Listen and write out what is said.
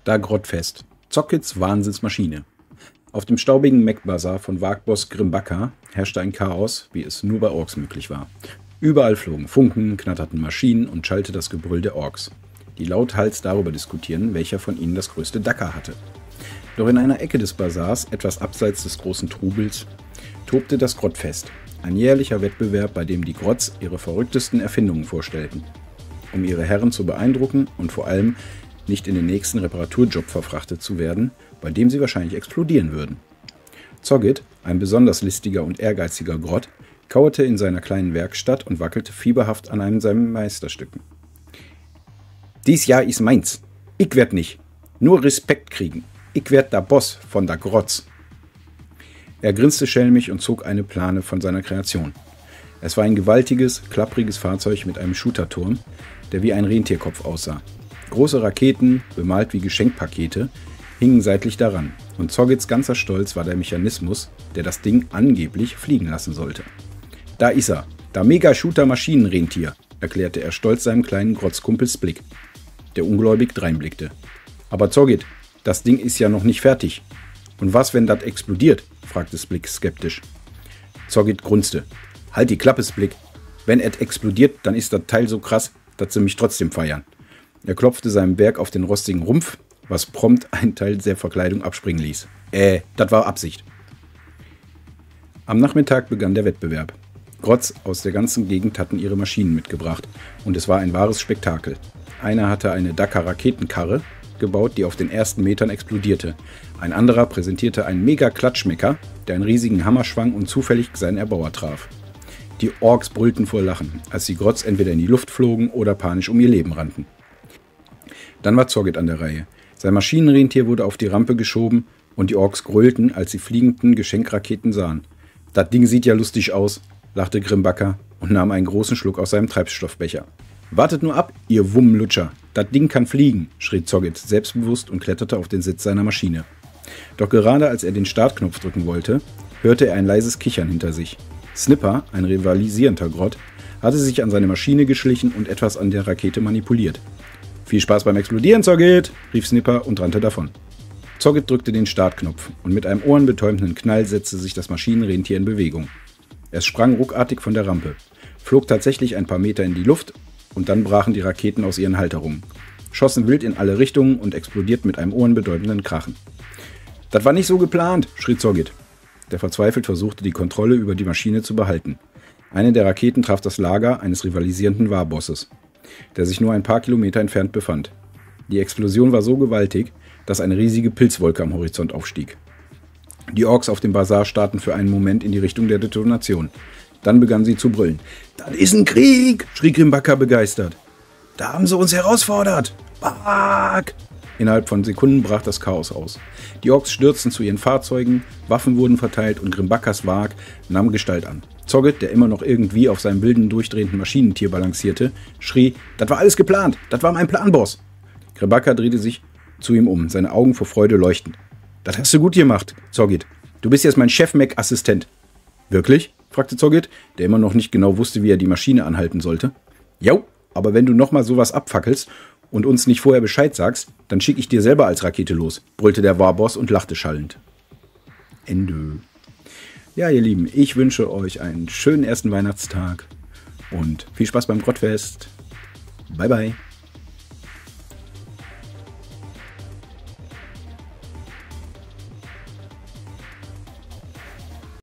Da Grottfest. Zockits Wahnsinnsmaschine. Auf dem staubigen Mech-Bazar von Wagboss Grimbaka herrschte ein Chaos, wie es nur bei Orks möglich war. Überall flogen Funken, knatterten Maschinen und schallte das Gebrüll der Orks, die lauthals darüber diskutieren, welcher von ihnen das größte Dacker hatte. Doch in einer Ecke des Bazars, etwas abseits des großen Trubels, tobte das Grottfest, ein jährlicher Wettbewerb, bei dem die Grotts ihre verrücktesten Erfindungen vorstellten, um ihre Herren zu beeindrucken und vor allem nicht in den nächsten Reparaturjob verfrachtet zu werden, bei dem sie wahrscheinlich explodieren würden. Zoggit, ein besonders listiger und ehrgeiziger Grott, kauerte in seiner kleinen Werkstatt und wackelte fieberhaft an einem seiner Meisterstücken. Dies Jahr ist meins. Ich werd nicht. Nur Respekt kriegen. Ich werd der Boss von der Grotts. Er grinste schelmig und zog eine Plane von seiner Kreation. Es war ein gewaltiges, klappriges Fahrzeug mit einem Shooterturm, der wie ein Rentierkopf aussah. Große Raketen, bemalt wie Geschenkpakete, hingen seitlich daran, und Zoggits ganzer Stolz war der Mechanismus, der das Ding angeblich fliegen lassen sollte. Da ist er, der Mega-Shooter-Maschinenrentier, erklärte er stolz seinem kleinen Grotzkumpels Blick, der ungläubig dreinblickte. Aber Zoggit, das Ding ist ja noch nicht fertig. Und was, wenn das explodiert? Fragte Sblick skeptisch. Zoggit grunzte. Halt die Klappe, Sblick. Wenn et explodiert, dann ist das Teil so krass, dass sie mich trotzdem feiern. Er klopfte seinem Berg auf den rostigen Rumpf, was prompt einen Teil der Verkleidung abspringen ließ. Das war Absicht. Am Nachmittag begann der Wettbewerb. Grotts aus der ganzen Gegend hatten ihre Maschinen mitgebracht und es war ein wahres Spektakel. Einer hatte eine Dacker-Raketenkarre gebaut, die auf den ersten Metern explodierte. Ein anderer präsentierte einen Mega-Klatschmecker, der einen riesigen Hammer schwang und zufällig seinen Erbauer traf. Die Orks brüllten vor Lachen, als die Grotts entweder in die Luft flogen oder panisch um ihr Leben rannten. Dann war Zoggit an der Reihe. Sein Maschinenrentier wurde auf die Rampe geschoben und die Orks grölten, als sie fliegenden Geschenkraketen sahen. Das Ding sieht ja lustig aus, lachte Grimbaka und nahm einen großen Schluck aus seinem Treibstoffbecher. Wartet nur ab, ihr Wummlutscher, das Ding kann fliegen, schrie Zoggit selbstbewusst und kletterte auf den Sitz seiner Maschine. Doch gerade als er den Startknopf drücken wollte, hörte er ein leises Kichern hinter sich. Snipper, ein rivalisierender Grott, hatte sich an seine Maschine geschlichen und etwas an der Rakete manipuliert. Viel Spaß beim Explodieren, Zoggit, rief Snipper und rannte davon. Zoggit drückte den Startknopf und mit einem ohrenbetäubenden Knall setzte sich das Maschinenrentier in Bewegung. Es sprang ruckartig von der Rampe, flog tatsächlich ein paar Meter in die Luft und dann brachen die Raketen aus ihren Halterungen, schossen wild in alle Richtungen und explodierten mit einem ohrenbetäubenden Krachen. Das war nicht so geplant, schrie Zoggit, der verzweifelt versuchte, die Kontrolle über die Maschine zu behalten. Eine der Raketen traf das Lager eines rivalisierenden Warbosses, der sich nur ein paar Kilometer entfernt befand. Die Explosion war so gewaltig, dass eine riesige Pilzwolke am Horizont aufstieg. Die Orks auf dem Bazar starrten für einen Moment in die Richtung der Detonation. Dann begannen sie zu brüllen. »Das ist ein Krieg!« schrie Grimbaka begeistert. »Da haben sie uns herausfordert! Bak!« Innerhalb von Sekunden brach das Chaos aus. Die Orks stürzten zu ihren Fahrzeugen, Waffen wurden verteilt und Grimbakas Wag nahm Gestalt an. Zoggit, der immer noch irgendwie auf seinem wilden, durchdrehenden Maschinentier balancierte, schrie, »Das war alles geplant! Das war mein Plan, Boss!« Grimbaka drehte sich zu ihm um, seine Augen vor Freude leuchtend. »Das hast du gut gemacht, Zoggit. Du bist jetzt mein Chef-Mech-Assistent.« »Wirklich?« fragte Zoggit, der immer noch nicht genau wusste, wie er die Maschine anhalten sollte. »Jo, aber wenn du nochmal sowas abfackelst und uns nicht vorher Bescheid sagst, dann schicke ich dir selber als Rakete los«, brüllte der Warboss und lachte schallend. Ende. Ja, ihr Lieben, ich wünsche euch einen schönen ersten Weihnachtstag und viel Spaß beim Grottfest. Bye, bye.